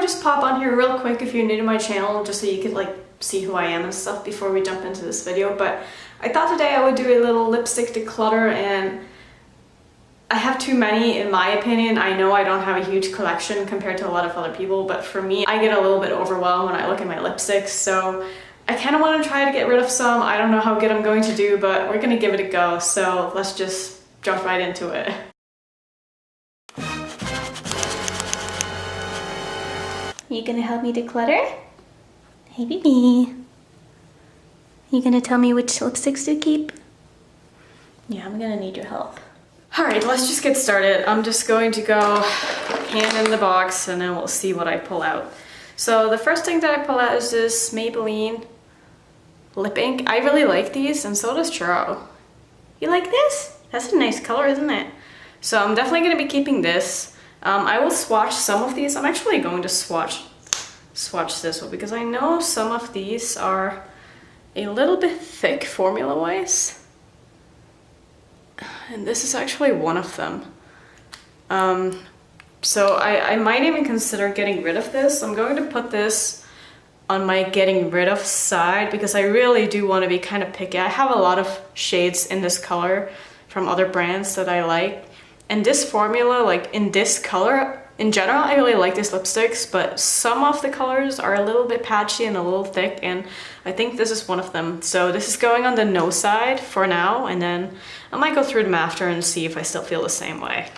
I just pop on here real quick if you're new to my channel, just so you could like see who I am and stuff before we jump into this video. But I thought today I would do a little lipstick declutter, and I have too many in my opinion. I know I don't have a huge collection compared to a lot of other people, but for me, I get a little bit overwhelmed when I look at my lipsticks, so I kind of want to try to get rid of some. I don't know how good I'm going to do, but we're gonna give it a go, so let's just jump right into it. You gonna help me declutter? Hey baby. You gonna tell me which lipsticks to keep? Yeah, I'm gonna need your help. Alright, let's just get started. I'm just going to go hand in the box and then we'll see what I pull out. So the first thing that I pull out is this Maybelline lip ink. I really like these, and so does Churro. You like this? That's a nice color, isn't it? So I'm definitely gonna be keeping this. I will swatch some of these. I'm actually going to swatch this one because I know some of these are a little bit thick formula-wise. And this is actually one of them. So I might even consider getting rid of this. I'm going to put this on my getting rid of side because I really do want to be kind of picky. I have a lot of shades in this color from other brands that I like. And this formula, like in this color, in general, I really like these lipsticks, but some of the colors are a little bit patchy and a little thick, and I think this is one of them. So this is going on the no side for now, and then I might go through them after and see if I still feel the same way.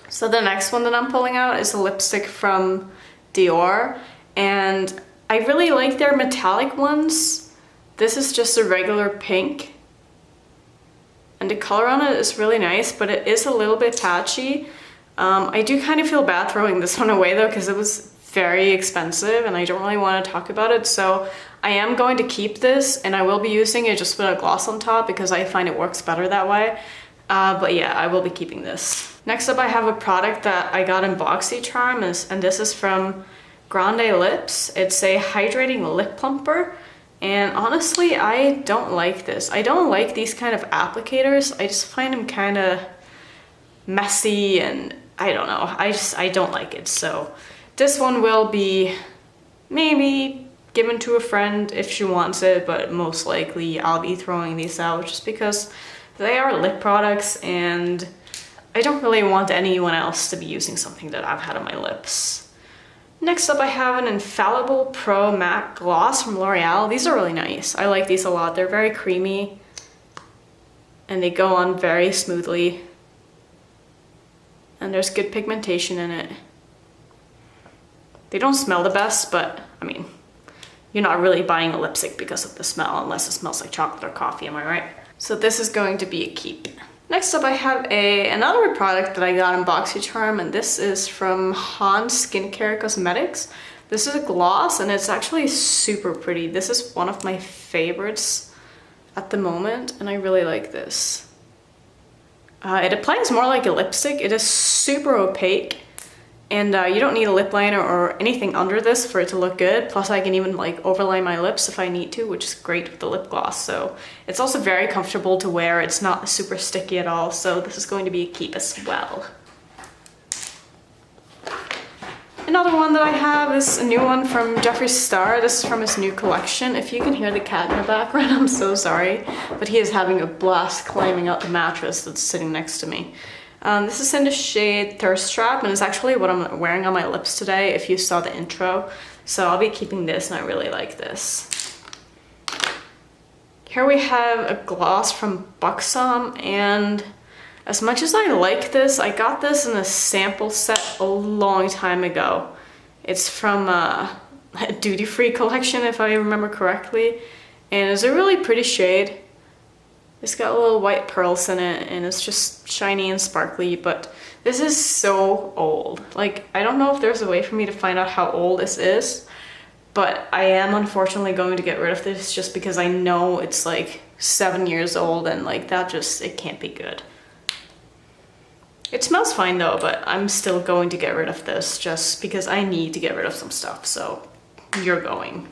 So the next one that I'm pulling out is a lipstick from Dior, and I really like their metallic ones. This is just a regular pink. And the color on it is really nice, but it is a little bit patchy. I do kind of feel bad throwing this one away though, because it was very expensive and I don't really want to talk about it. So I am going to keep this, and I will be using it just with a gloss on top because I find it works better that way. But yeah, I will be keeping this. Next up, I have a product that I got in BoxyCharm, and this is from Grande Lips. It's a hydrating lip plumper. And honestly, I don't like this. I don't like these kind of applicators. I just find them kind of messy, and I don't know. I don't like it. So this one will be maybe given to a friend if she wants it, but most likely I'll be throwing these out just because they are lip products and I don't really want anyone else to be using something that I've had on my lips. Next up, I have an Infallible Pro Matte Gloss from L'Oreal. These are really nice. I like these a lot. They're very creamy and they go on very smoothly. And there's good pigmentation in it. They don't smell the best, but I mean, you're not really buying a lipstick because of the smell unless it smells like chocolate or coffee, am I right? So this is going to be a keep. Next up, I have another product that I got in BoxyCharm, and this is from Hans Skincare Cosmetics. This is a gloss, and it's actually super pretty. This is one of my favorites at the moment, and I really like this. It applies more like a lipstick. It is super opaque, and you don't need a lip liner or anything under this for it to look good. Plus I can even like overlay my lips if I need to, which is great with the lip gloss. So it's also very comfortable to wear. It's not super sticky at all. So this is going to be a keep as well. Another one that I have is a new one from Jeffree Star. This is from his new collection. If you can hear the cat in the background, I'm so sorry, but he is having a blast climbing up the mattress that's sitting next to me. This is in the shade Thirst Trap, and it's actually what I'm wearing on my lips today if you saw the intro. So I'll be keeping this, and I really like this. Here we have a gloss from Buxom, and as much as I like this, I got this in a sample set a long time ago. It's from a Duty Free collection, if I remember correctly, and it's a really pretty shade. It's got little white pearls in it, and it's just shiny and sparkly, but this is so old. Like, I don't know if there's a way for me to find out how old this is, but I am unfortunately going to get rid of this just because I know it's like 7 years old, and like that just, it can't be good. It smells fine though, but I'm still going to get rid of this just because I need to get rid of some stuff, so you're going.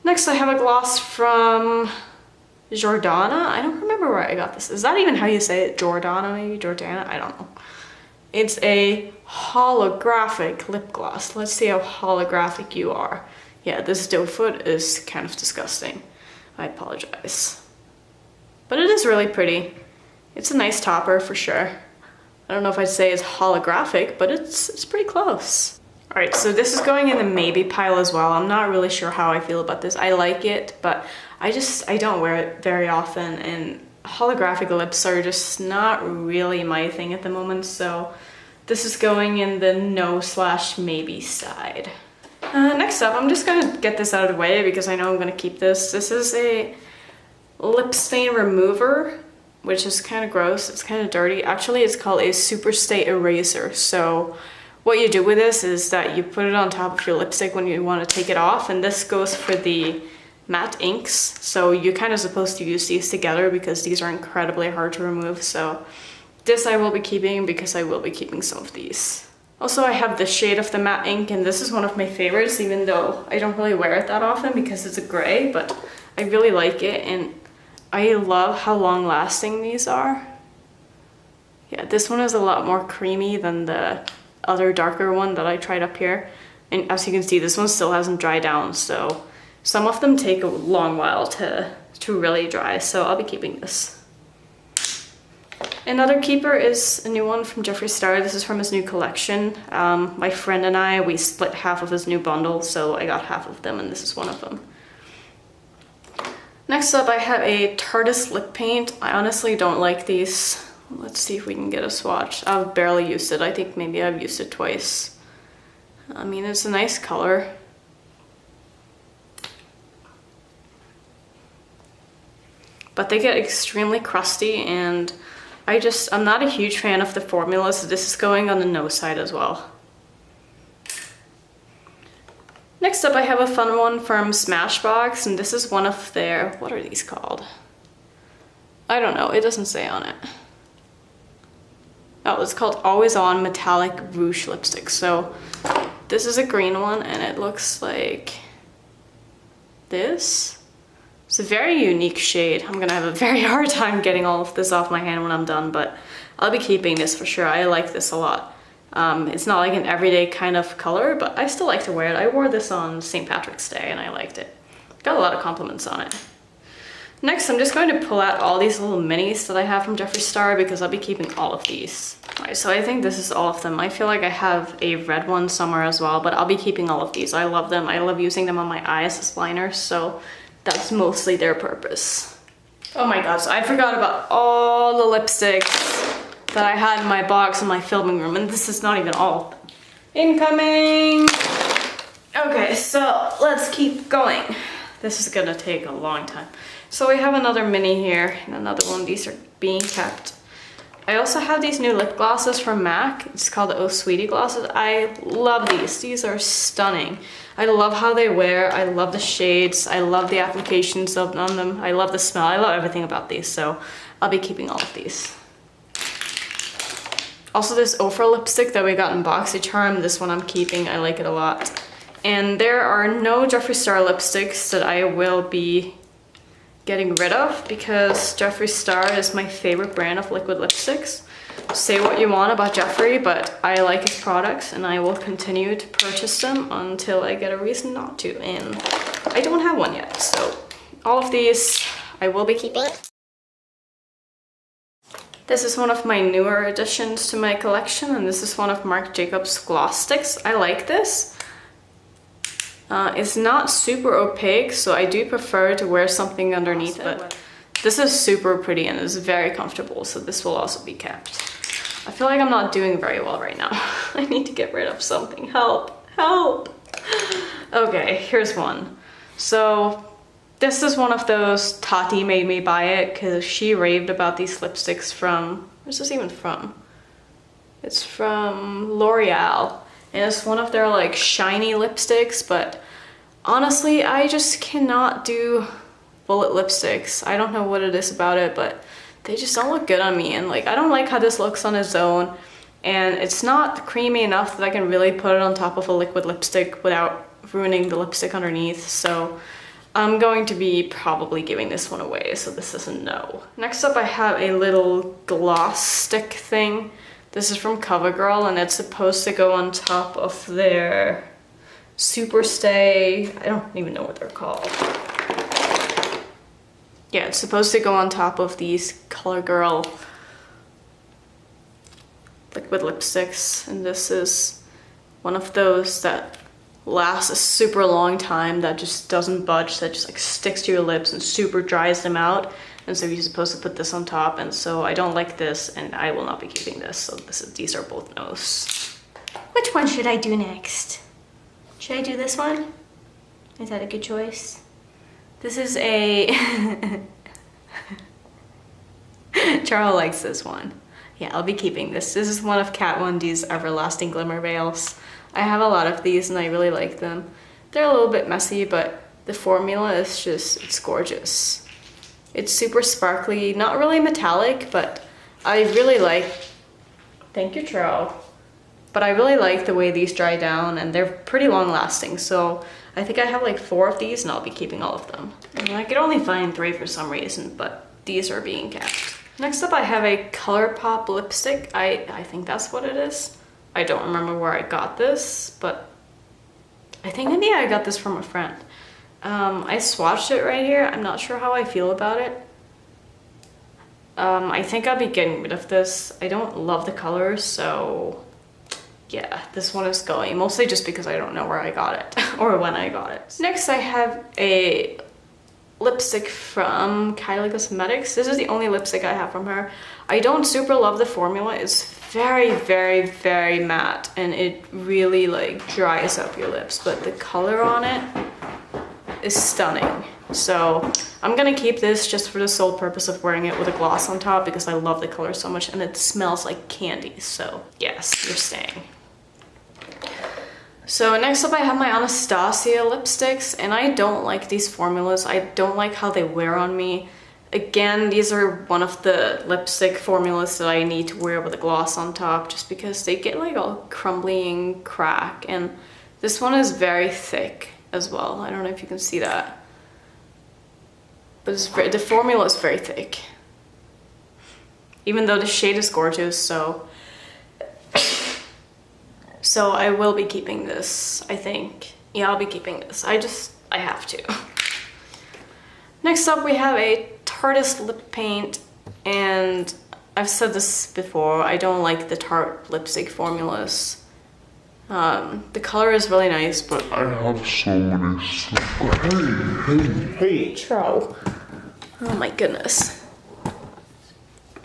Next I have a gloss from Jordana. I don't remember where I got this. Is that even how you say it? Jordana maybe? Jordana? I don't know. It's a holographic lip gloss. Let's see how holographic you are. Yeah, this doe foot is kind of disgusting. I apologize. But it is really pretty. It's a nice topper for sure. I don't know if I'd say it's holographic, but it's pretty close. All right, so this is going in the maybe pile as well. I'm not really sure how I feel about this. I like it, but I don't wear it very often, and holographic lips are just not really my thing at the moment, so this is going in the no/maybe side. Next up, I'm just gonna get this out of the way because I know I'm gonna keep this. This is a lip stain remover, which is kind of gross. It's kind of dirty. Actually, it's called a Superstay eraser. So what you do with this is that you put it on top of your lipstick when you want to take it off, and this goes for the matte inks. So you're kind of supposed to use these together because these are incredibly hard to remove. So this I will be keeping because I will be keeping some of these. Also, I have the shade of the matte ink, and this is one of my favorites, even though I don't really wear it that often because it's a gray, but I really like it, and I love how long lasting these are. Yeah, this one is a lot more creamy than the other darker one that I tried up here. And as you can see, this one still hasn't dried down, so some of them take a long while to really dry, so I'll be keeping this. Another keeper is a new one from Jeffree Star. This is from his new collection. My friend and I, we split half of his new bundle, so I got half of them, and this is one of them. Next up, I have a Tarte's lip paint. I honestly don't like these. Let's see if we can get a swatch. I've barely used it. I think maybe I've used it twice. I mean, it's a nice color. But they get extremely crusty, and I'm not a huge fan of the formula, so this is going on the no side as well. Next up, I have a fun one from Smashbox, and this is one of their, what are these called? I don't know, it doesn't say on it. Oh, it's called Always On Metallic Rouge Lipstick. So this is a green one, and it looks like this. It's a very unique shade. I'm gonna have a very hard time getting all of this off my hand when I'm done, but I'll be keeping this for sure. I like this a lot. It's not like an everyday kind of color, but I still like to wear it. I wore this on St. Patrick's Day and I liked it. Got a lot of compliments on it. Next, I'm just going to pull out all these little minis that I have from Jeffree Star because I'll be keeping all of these. Alright, so I think this is all of them. I feel like I have a red one somewhere as well, but I'll be keeping all of these. I love them. I love using them on my eyes as liners, so that's mostly their purpose. Oh my god, so I forgot about all the lipsticks that I had in my box in my filming room, and this is not even all of them. Incoming! Okay, so let's keep going. This is gonna take a long time. So we have another mini here, and another one. These are being kept. I also have these new lip glosses from MAC. It's called the Oh Sweetie glosses. I love these. These are stunning. I love how they wear. I love the shades. I love the applications on them. I love the smell. I love everything about these, so I'll be keeping all of these. Also, this Ofra lipstick that we got in BoxyCharm, this one I'm keeping. I like it a lot. And there are no Jeffree Star lipsticks that I will be getting rid of because Jeffree Star is my favorite brand of liquid lipsticks. Say what you want about Jeffree, but I like his products and I will continue to purchase them until I get a reason not to. And I don't have one yet, so all of these I will be keeping. This is one of my newer additions to my collection, and this is one of Marc Jacobs gloss sticks. I like this. It's not super opaque, so I do prefer to wear something underneath, but this is super pretty and is very comfortable, so this will also be kept. I feel like I'm not doing very well right now. I need to get rid of something. Help! Help! Okay, here's one. So this is one of those Tati made me buy it because she raved about these lipsticks from, where's this even from? It's from L'Oreal, and it's one of their like shiny lipsticks, but honestly, I just cannot do bullet lipsticks. I don't know what it is about it, but they just don't look good on me, and like I don't like how this looks on its own, and it's not creamy enough that I can really put it on top of a liquid lipstick without ruining the lipstick underneath, so I'm going to be probably giving this one away, so this is a no. Next up, I have a little gloss stick thing. This is from CoverGirl, and it's supposed to go on top of their Super Stay. I don't even know what they're called. Yeah, it's supposed to go on top of these CoverGirl liquid lipsticks, and this is one of those that lasts a super long time, that just doesn't budge, that just like sticks to your lips and super dries them out. And so you're supposed to put this on top, and so I don't like this, and I will not be keeping this. So these are both no's. Which one should I do next? Should I do this one? Is that a good choice? This is a... Charles likes this one. Yeah, I'll be keeping this. This is one of Kat Von D's Everlasting Glimmer Veils. I have a lot of these and I really like them. They're a little bit messy, but the formula is just, it's gorgeous. It's super sparkly, not really metallic, but I really like... Thank you, Charles. But I really like the way these dry down, and they're pretty long lasting, so I think I have like 4 of these and I'll be keeping all of them. And I could only find 3 for some reason, but these are being kept. Next up I have a ColourPop lipstick. I think that's what it is. I don't remember where I got this, but I think maybe I got this from a friend. I swatched it right here. I'm not sure how I feel about it. I think I'll be getting rid of this. I don't love the color, so yeah, this one is going, mostly just because I don't know where I got it or when I got it. Next I have a lipstick from Kylie Cosmetics. This is the only lipstick I have from her. I don't super love the formula. It's very, very, very matte, and it really like dries up your lips, but the color on it is stunning. So I'm gonna keep this just for the sole purpose of wearing it with a gloss on top, because I love the color so much and it smells like candy. So yes, you're staying. So next up I have my Anastasia lipsticks, and I don't like these formulas. I don't like how they wear on me. Again, these are one of the lipstick formulas that I need to wear with a gloss on top, just because they get like all crumbly and crack, and this one is very thick as well. I don't know if you can see that, but the formula is very thick, even though the shade is gorgeous. So I will be keeping this, I think. Yeah, I'll be keeping this. I have to. Next up we have a Tarteist lip paint, and I've said this before, I don't like the Tarte lipstick formulas. The color is really nice, but I have so many. Hey, Trow. Oh my goodness.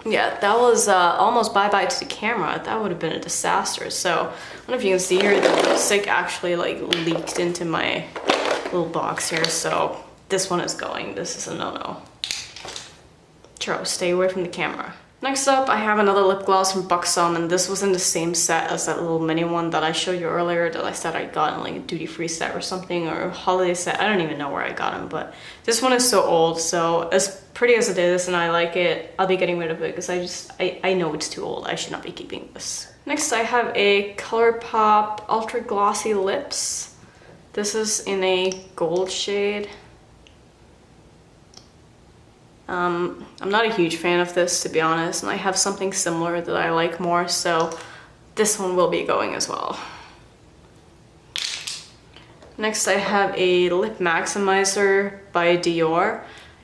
Yeah, that was almost bye-bye to the camera. That would have been a disaster. So, I don't know if you can see here, the lipstick actually like leaked into my little box here. So, this one is going. This is a no-no. Churro, stay away from the camera. Next up, I have another lip gloss from Buxom, and this was in the same set as that little mini one that I showed you earlier that I said I got in like a duty-free set or something, or a holiday set. I don't even know where I got them, but this one is so old, so as pretty as it is and I like it, I'll be getting rid of it because I know it's too old. I should not be keeping this. Next, I have a ColourPop Ultra Glossy Lips. This is in a gold shade. I'm not a huge fan of this, to be honest, and I have something similar that I like more, so this one will be going as well. Next, I have a Lip Maximizer by Dior,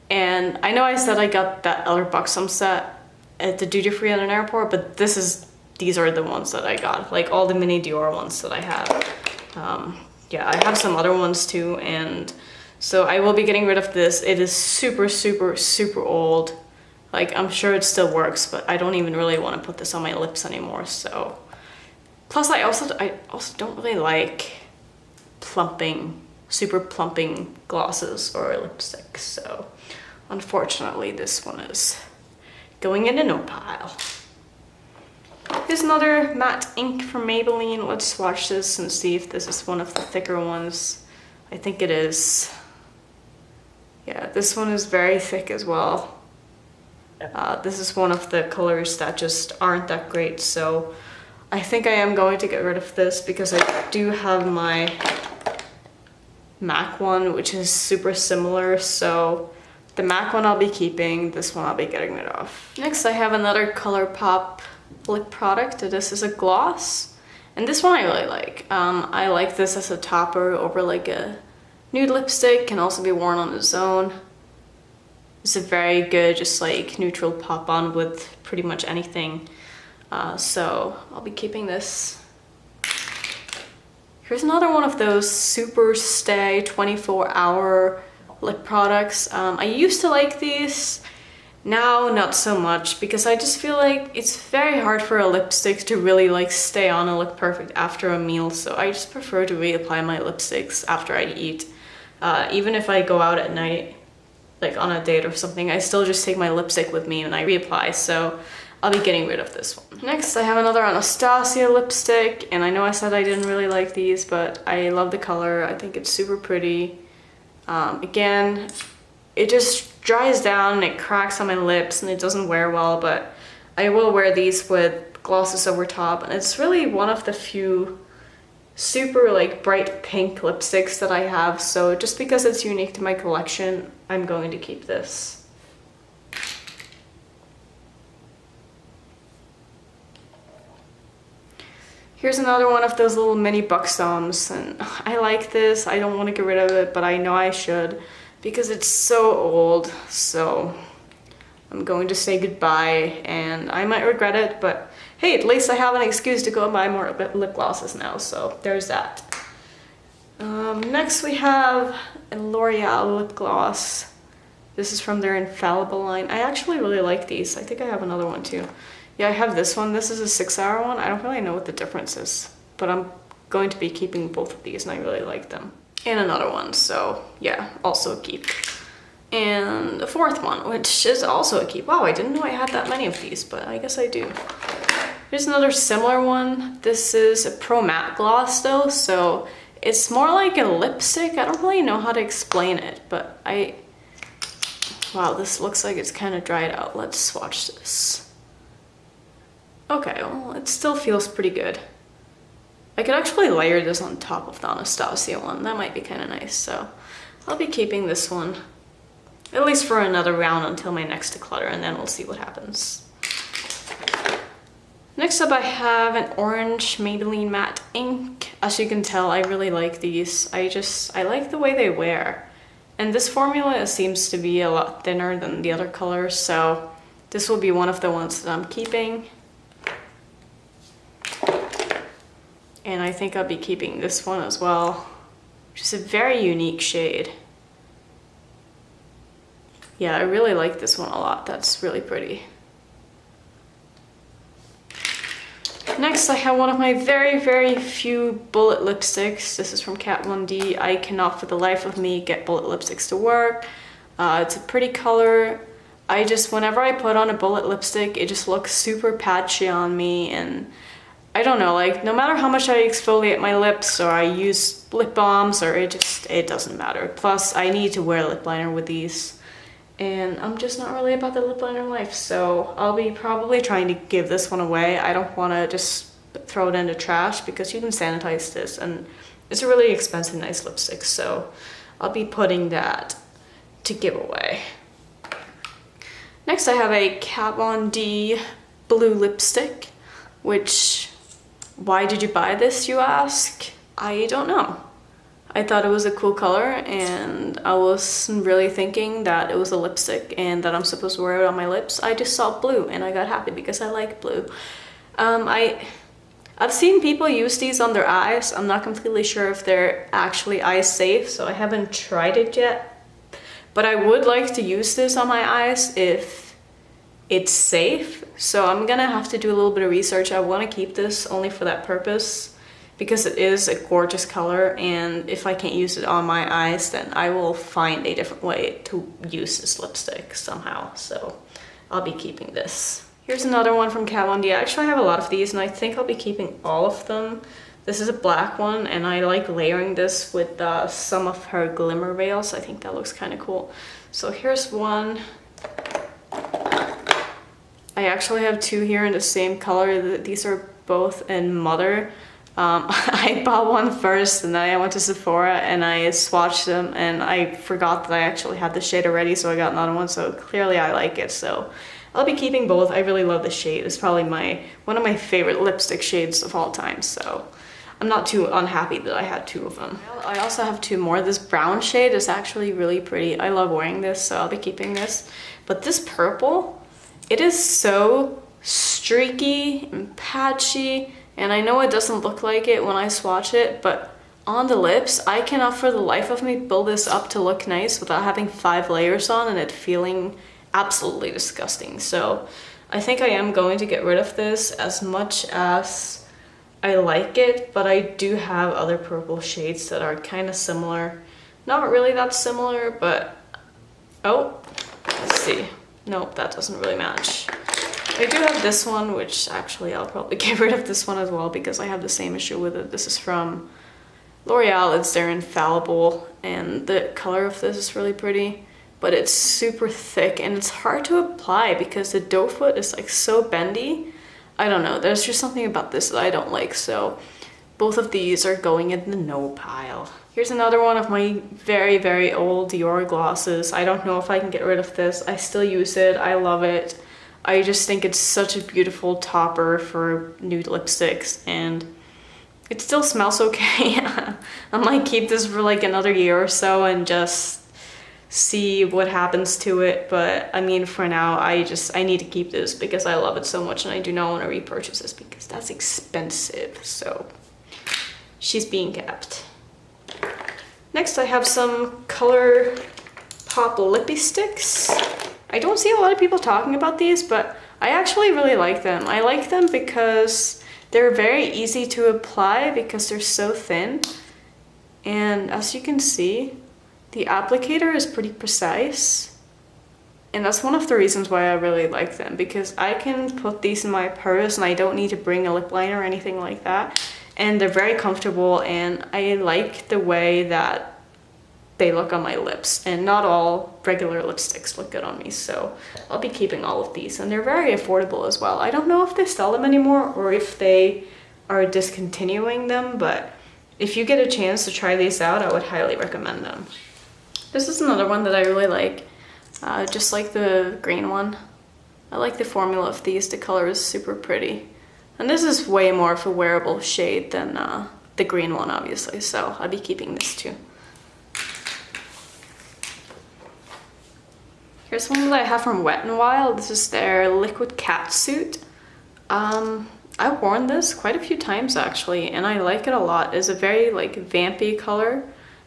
and I know I said I got that other Buxom set at the duty free at an airport, but these are the ones that I got, like all the mini Dior ones that I have. Yeah, I have some other ones too, and so I will be getting rid of this. It is super, super, super old. Like, I'm sure it still works, but I don't even really want to put this on my lips anymore, so. Plus, I also don't really like super plumping glosses or lipsticks, so unfortunately this one is going in a no pile. Here's another matte ink from Maybelline. Let's swatch this and see if this is one of the thicker ones. I think it is. Yeah, this one is very thick as well. This is one of the colors that just aren't that great, so I think I am going to get rid of this because I do have my MAC one, which is super similar, so the MAC one I'll be keeping, this one I'll be getting rid of. Next, I have another ColourPop lip product. This is a gloss. And this one I really like. I like this as a topper over like a nude lipstick. Can also be worn on its own. It's a very good, just like neutral pop on with pretty much anything. So I'll be keeping this. Here's another one of those super stay 24-hour lip products. I used to like these. Now, not so much, because I just feel like it's very hard for a lipstick to really like stay on and look perfect after a meal, so I just prefer to reapply my lipsticks after I eat. Even if I go out at night, like on a date or something, I still just take my lipstick with me and I reapply, so I'll be getting rid of this one. Next, I have another Anastasia lipstick, and I know I said I didn't really like these, but I love the color. I think it's super pretty. Again, it just dries down and it cracks on my lips and it doesn't wear well, but I will wear these with glosses over top, and it's really one of the few super like bright pink lipsticks that I have, so just because it's unique to my collection, I'm going to keep this. Here's another one of those little mini Buxoms, and I like this. I don't want to get rid of it, but I know I should, because it's so old, so I'm going to say goodbye, and I might regret it, but hey, at least I have an excuse to go and buy more lip glosses now, so there's that. Next we have a L'Oreal lip gloss. This is from their Infallible line. I actually really like these. I think I have another one too. Yeah, I have this one. This is a 6-hour one. I don't really know what the difference is, but I'm going to be keeping both of these, and I really like them. And another one, so yeah, also a keep. And the fourth one, which is also a keep. Wow, I didn't know I had that many of these, but I guess I do. Here's another similar one. This is a Pro Matte Gloss though, so it's more like a lipstick. I don't really know how to explain it, but wow, this looks like it's kind of dried out. Let's swatch this. Okay, well, it still feels pretty good. I could actually layer this on top of the Anastasia one. That might be kind of nice, so I'll be keeping this one. At least for another round until my next declutter, and then we'll see what happens. Next up I have an orange Maybelline Matte Ink. As you can tell, I really like these. I like the way they wear. And this formula seems to be a lot thinner than the other colors, so this will be one of the ones that I'm keeping. And I think I'll be keeping this one as well, which is a very unique shade. Yeah, I really like this one a lot. That's really pretty. Next, I have one of my very, very few bullet lipsticks. This is from Kat Von D. I cannot for the life of me get bullet lipsticks to work. It's a pretty color. Whenever I put on a bullet lipstick, it just looks super patchy on me, and I don't know, like, no matter how much I exfoliate my lips or I use lip balms, or it doesn't matter. Plus, I need to wear lip liner with these, and I'm just not really about the lip liner life, so I'll be probably trying to give this one away. I don't want to just throw it in the trash, because you can sanitize this, and it's a really expensive, nice lipstick, so I'll be putting that to give away. Next, I have a Kat Von D blue lipstick, which... Why did you buy this, you ask? I don't know. I thought it was a cool color, and I was really thinking that it was a lipstick and that I'm supposed to wear it on my lips. I just saw blue and I got happy because I like blue. I've seen people use these on their eyes. I'm not completely sure if they're actually eye safe, so I haven't tried it yet. But I would like to use this on my eyes if it's safe, so I'm gonna have to do a little bit of research. I want to keep this only for that purpose, because it is a gorgeous color, and if I can't use it on my eyes, then I will find a different way to use this lipstick somehow, so I'll be keeping this. Here's another one from Kat Von D. I actually have a lot of these, and I think I'll be keeping all of them. This is a black one, and I like layering this with some of her glimmer veils. I think that looks kind of cool. So here's one. I actually have two here in the same color. These are both in Mother. I bought one first, and then I went to Sephora and I swatched them, and I forgot that I actually had the shade already, so I got another one, so clearly I like it, so I'll be keeping both. I really love the shade. It's probably one of my favorite lipstick shades of all time, so I'm not too unhappy that I had 2 of them. I also have 2 more. This brown shade is actually really pretty. I love wearing this, so I'll be keeping this. But this purple, it is so streaky and patchy, and I know it doesn't look like it when I swatch it, but on the lips, I cannot for the life of me build this up to look nice without having 5 layers on and it feeling absolutely disgusting. So I think I am going to get rid of this as much as I like it, but I do have other purple shades that are kind of similar. Not really that similar, but oh, let's see. Nope, that doesn't really match. I do have this one, which actually I'll probably get rid of this one as well because I have the same issue with it. This is from L'Oreal. It's their Infallible, and the color of this is really pretty, but it's super thick and it's hard to apply because the doe foot is like so bendy. I don't know, there's just something about this that I don't like, so both of these are going in the no pile. Here's another one of my very, very old Dior glosses. I don't know if I can get rid of this. I still use it, I love it. I just think it's such a beautiful topper for nude lipsticks, and it still smells okay. I might keep this for like another year or so and just see what happens to it, but I mean for now I need to keep this because I love it so much and I do not want to repurchase this because that's expensive, so she's being kept. Next I have some Color Pop Lippy Sticks. I don't see a lot of people talking about these, but I actually really like them. I like them because they're very easy to apply because they're so thin, and as you can see, the applicator is pretty precise, and that's one of the reasons why I really like them, because I can put these in my purse and I don't need to bring a lip liner or anything like that, and they're very comfortable, and I like the way that they look on my lips, and not all regular lipsticks look good on me, so I'll be keeping all of these, and they're very affordable as well. I don't know if they sell them anymore or if they are discontinuing them, but if you get a chance to try these out, I would highly recommend them. This is another one that I really like, just like the green one. I like the formula of these. The color is super pretty. And this is way more of a wearable shade than the green one, obviously, so I'll be keeping this too. Here's one that I have from Wet n Wild. This is their Liquid Catsuit. I've worn this quite a few times actually, and I like it a lot. It's a very like vampy color.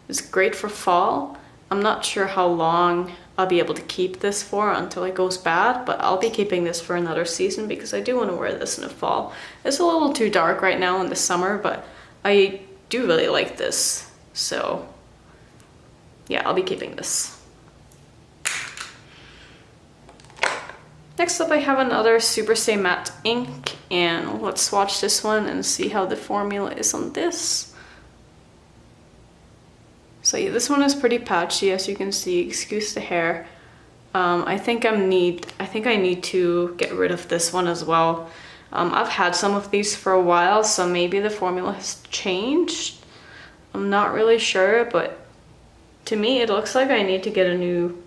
It's great for fall. I'm not sure how long I'll be able to keep this for until it goes bad, but I'll be keeping this for another season because I do want to wear this in the fall. It's a little too dark right now in the summer, but I do really like this. So yeah, I'll be keeping this. Next up I have another Super Stay Matte ink, and let's swatch this one and see how the formula is on this. So yeah, this one is pretty patchy, as you can see. Excuse the hair. I think I need to get rid of this one as well. I've had some of these for a while, so maybe the formula has changed. I'm not really sure, but to me it looks like I need to get a new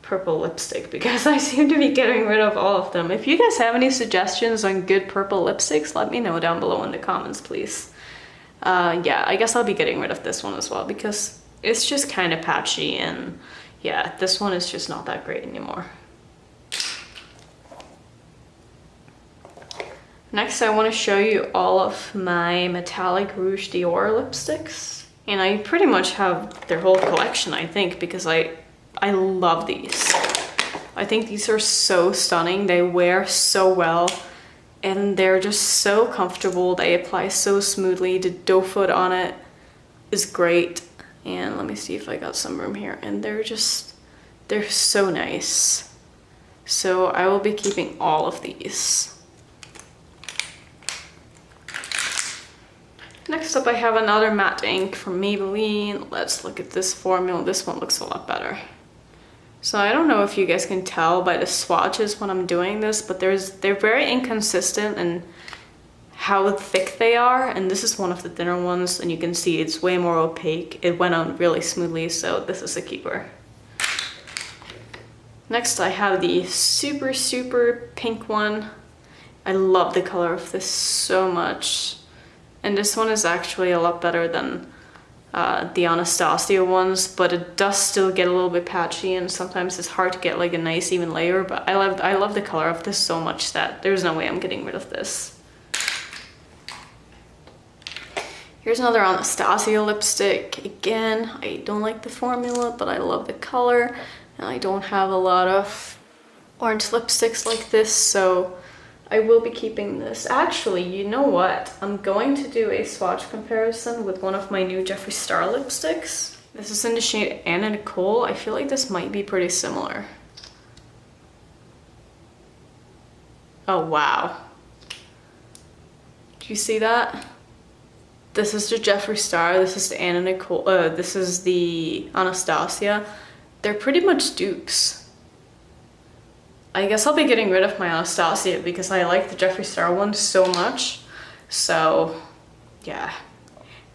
purple lipstick because I seem to be getting rid of all of them. If you guys have any suggestions on good purple lipsticks, let me know down below in the comments, please. Yeah, I guess I'll be getting rid of this one as well because it's just kind of patchy, and yeah, this one is just not that great anymore. Next, I want to show you all of my Metallic Rouge Dior lipsticks, and I pretty much have their whole collection, I think, because I love these. I think these are so stunning. They wear so well, and they're just so comfortable. They apply so smoothly. The doe foot on it is great. And let me see if I got some room here. And they're so nice. So I will be keeping all of these. Next up I have another matte ink from Maybelline. Let's look at this formula. This one looks a lot better. So I don't know if you guys can tell by the swatches when I'm doing this, but they're very inconsistent in how thick they are, and this is one of the thinner ones, and you can see it's way more opaque. It went on really smoothly, so this is a keeper. Next I have the super pink one. I love the color of this so much. And this one is actually a lot better than the Anastasia ones, but it does still get a little bit patchy and sometimes it's hard to get like a nice even layer, but I love the color of this so much that there's no way I'm getting rid of this. Here's another Anastasia lipstick. Again, I don't like the formula, but I love the color. And I don't have a lot of orange lipsticks like this, so I will be keeping this. Actually, you know what? I'm going to do a swatch comparison with one of my new Jeffree Star lipsticks. This is in the shade Anne and Nicole. I feel like this might be pretty similar. Oh, wow. Do you see that? This is the Jeffree Star, this is the Anne and Nicole, this is the Anastasia. They're pretty much dupes. I guess I'll be getting rid of my Anastasia because I like the Jeffree Star one so much. So, yeah.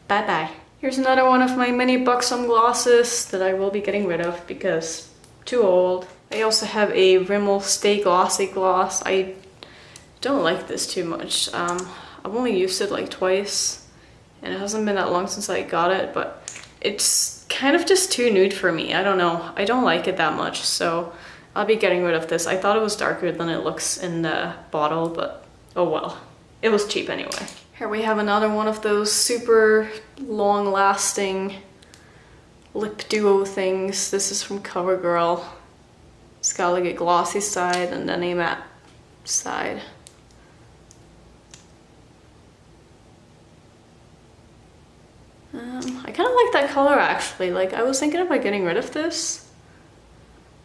Bye-bye. Here's another one of my mini Buxom glosses that I will be getting rid of because too old. I also have a Rimmel Stay Glossy gloss. I don't like this too much. I've only used it like twice. And it hasn't been that long since I got it, but it's kind of just too nude for me. I don't know. I don't like it that much, so I'll be getting rid of this. I thought it was darker than it looks in the bottle, but oh well. It was cheap anyway. Here we have another one of those super long-lasting lip duo things. This is from CoverGirl. It's got like a glossy side and then a matte side. I kind of like that color actually. Like I was thinking about getting rid of this,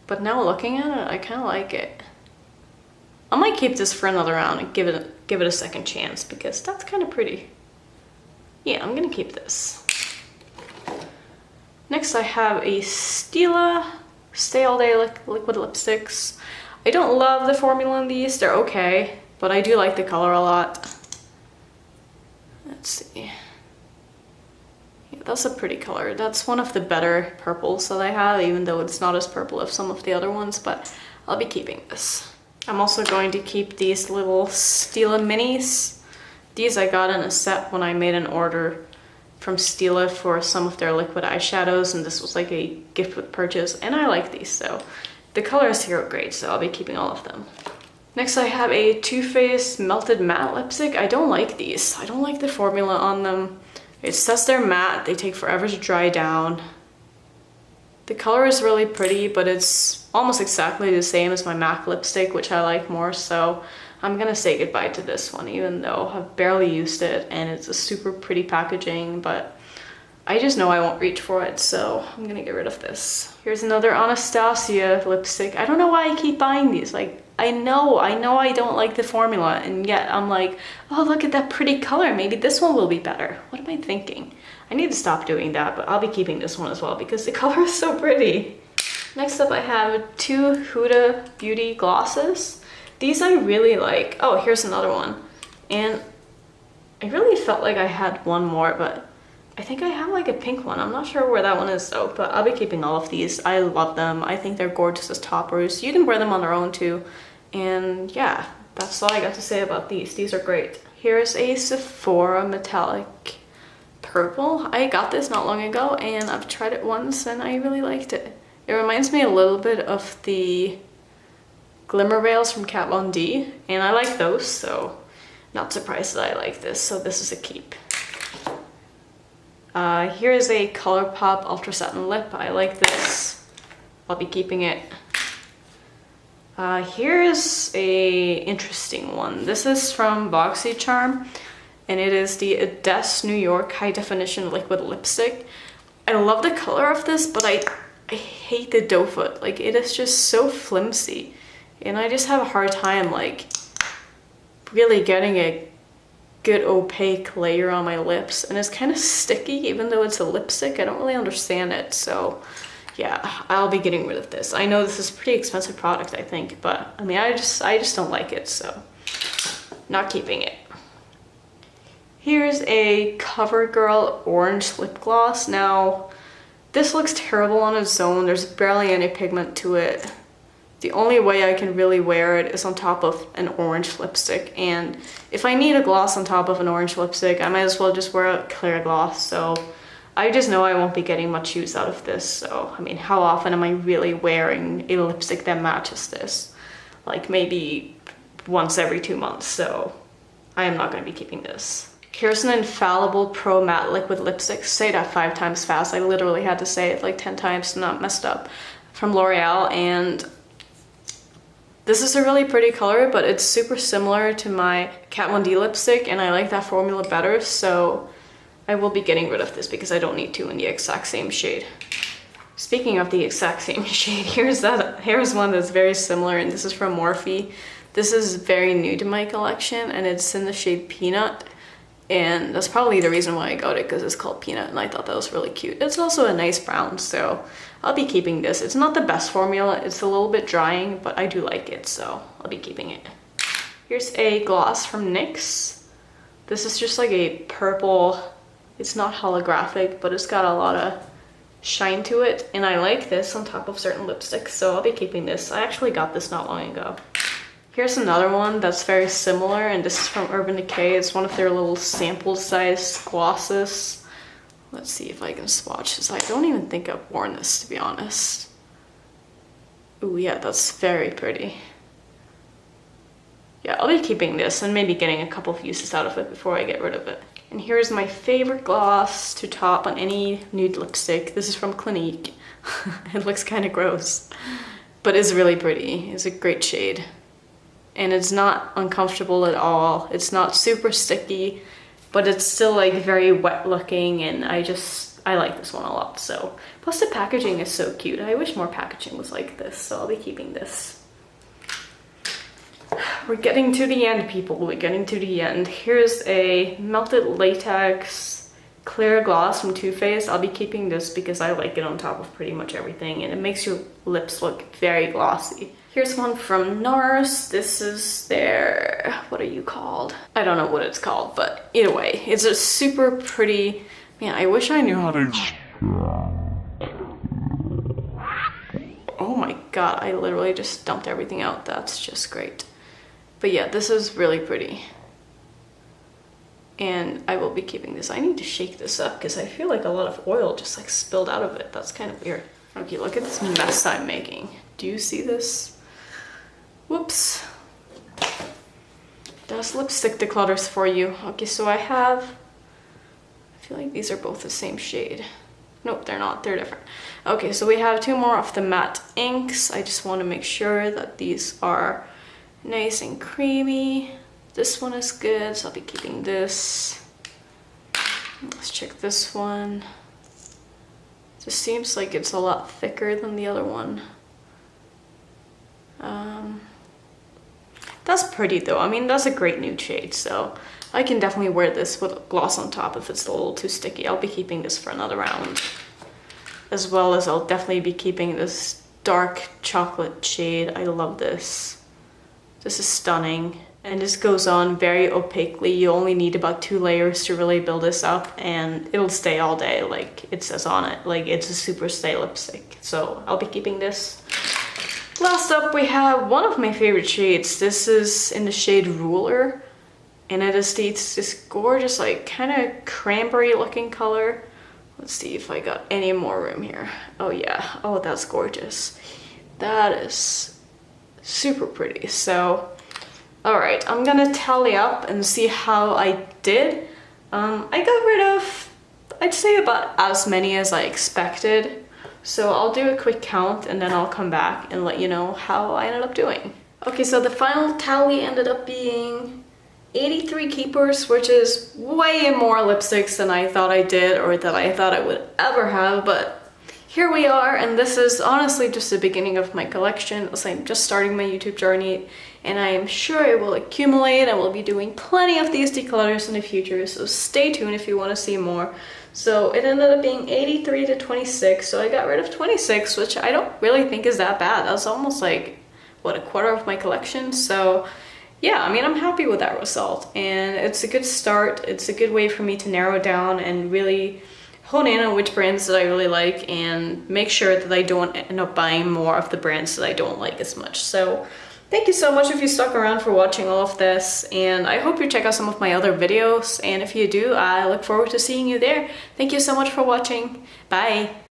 but now looking at it, I kind of like it. I might keep this for another round and give it a second chance because that's kind of pretty. Yeah, I'm gonna keep this. Next I have a Stila Stay All Day liquid lipsticks. I don't love the formula in these, they're okay, but I do like the color a lot. Let's see. That's a pretty color. That's one of the better purples that I have, even though it's not as purple as some of the other ones, but I'll be keeping this. I'm also going to keep these little Stila minis. These I got in a set when I made an order from Stila for some of their liquid eyeshadows, and this was like a gift with purchase, and I like these, so the colors here are great, so I'll be keeping all of them. Next I have a Too Faced Melted Matte Lipstick. I don't like these. I don't like the formula on them. It says they're matte, they take forever to dry down. The color is really pretty, but it's almost exactly the same as my MAC lipstick, which I like more, so I'm gonna say goodbye to this one, even though I've barely used it and it's a super pretty packaging, but I just know I won't reach for it, so I'm gonna get rid of this. Here's another Anastasia lipstick. I don't know why I keep buying these. Like, I know I don't like the formula, and yet I'm like, oh, look at that pretty color. Maybe this one will be better. What am I thinking? I need to stop doing that, but I'll be keeping this one as well because the color is so pretty. Next up I have two Huda Beauty glosses. These I really like. Oh, here's another one. And I really felt like I had one more, but I think I have like a pink one. I'm not sure where that one is though, but I'll be keeping all of these. I love them. I think they're gorgeous as toppers. You can wear them on their own too. And yeah, that's all I got to say about these. These are great. Here's a Sephora metallic purple. I got this not long ago and I've tried it once and I really liked it. It reminds me a little bit of the Glimmer Veils from Kat Von D, and I like those, so not surprised that I like this, so this is a keep. Here is a ColourPop Ultra Satin Lip. I like this. I'll be keeping it. Here's a interesting one. This is from BoxyCharm, and it is the Ades New York High Definition Liquid Lipstick. I love the color of this, but I hate the doe foot. Like, it is just so flimsy, and I just have a hard time like really getting a good opaque layer on my lips, and it's kind of sticky even though it's a lipstick. I don't really understand it, so yeah, I'll be getting rid of this. I know this is a pretty expensive product, I think, but I mean, I just don't like it, so not keeping it. Here's a CoverGirl orange lip gloss. Now, this looks terrible on its own. There's barely any pigment to it. The only way I can really wear it is on top of an orange lipstick, and if I need a gloss on top of an orange lipstick, I might as well just wear a clear gloss. So I just know I won't be getting much use out of this. So I mean, how often am I really wearing a lipstick that matches this? Like maybe once every 2 months, so I am not going to be keeping this. Here's an Infallible Pro Matte Liquid Lipstick. Say that 5 times fast. I literally had to say it like 10 times to not mess it up. From L'Oreal, and this is a really pretty color, but it's super similar to my Kat Von D lipstick, and I like that formula better, so I will be getting rid of this because I don't need to in the exact same shade. Speaking of the exact same shade, here's one that's very similar, and this is from Morphe. This is very new to my collection, and it's in the shade Peanut, and that's probably the reason why I got it, because it's called Peanut, and I thought that was really cute. It's also a nice brown, so I'll be keeping this. It's not the best formula, it's a little bit drying, but I do like it, so I'll be keeping it. Here's a gloss from NYX. This is just like a purple, it's not holographic, but it's got a lot of shine to it, and I like this on top of certain lipsticks, so I'll be keeping this. I actually got this not long ago. Here's another one that's very similar, and this is from Urban Decay. It's one of their little sample size glosses. Let's see if I can swatch this. I don't even think I've worn this, to be honest. Ooh, yeah, that's very pretty. Yeah, I'll be keeping this and maybe getting a couple of uses out of it before I get rid of it. And here's my favorite gloss to top on any nude lipstick. This is from Clinique. It looks kind of gross, but it's really pretty. It's a great shade. And it's not uncomfortable at all. It's not super sticky, but it's still like very wet looking, and I like this one a lot. So plus the packaging is so cute. I wish more packaging was like this, so I'll be keeping this. We're getting to the end, people. We're getting to the end. Here's a melted latex clear gloss from Too Faced. I'll be keeping this because I like it on top of pretty much everything, and it makes your lips look very glossy. Here's one from NARS. This is their, what are you called? I don't know what it's called, but either way, it's a super pretty, man, I wish I knew how to. Oh my god, I literally just dumped everything out. That's just great. But yeah, this is really pretty. And I will be keeping this. I need to shake this up because I feel like a lot of oil just like spilled out of it. That's kind of weird. Okay, look at this mess I'm making. Do you see this? Whoops. That's lipstick declutters for you. Okay, so I feel like these are both the same shade. Nope, they're not, they're different. Okay, so we have 2 more of the matte inks. I just want to make sure that these are nice and creamy. This one is good, so I'll be keeping this. Let's check this one. This seems like it's a lot thicker than the other one. That's pretty though. I mean, that's a great nude shade, so I can definitely wear this with gloss on top if it's a little too sticky. I'll be keeping this for another round. As well as I'll definitely be keeping this dark chocolate shade. I love this. This is stunning. And this goes on very opaquely. You only need about 2 layers to really build this up, and it'll stay all day, like it says on it. Like, it's a super stay lipstick. So I'll be keeping this. Last up, we have one of my favorite shades. This is in the shade Ruler, and it is this gorgeous, like, kind of cranberry looking color. Let's see if I got any more room here. Oh yeah, oh that's gorgeous. That is super pretty. So, all right, I'm gonna tally up and see how I did. I got rid of, I'd say about as many as I expected. So I'll do a quick count and then I'll come back and let you know how I ended up doing. Okay, so the final tally ended up being 83 keepers, which is way more lipsticks than I thought I did or that I thought I would ever have, but here we are, and this is honestly just the beginning of my collection as I'm just starting my YouTube journey, and I am sure it will accumulate. I will be doing plenty of these declutters in the future, so stay tuned if you want to see more. So it ended up being 83 to 26, so I got rid of 26, which I don't really think is that bad. That's almost like, what, a quarter of my collection? So yeah, I mean, I'm happy with that result, and it's a good start. It's a good way for me to narrow down and really hone in on which brands that I really like and make sure that I don't end up buying more of the brands that I don't like as much. So thank you so much if you stuck around for watching all of this, and I hope you check out some of my other videos, and if you do, I look forward to seeing you there. Thank you so much for watching. Bye!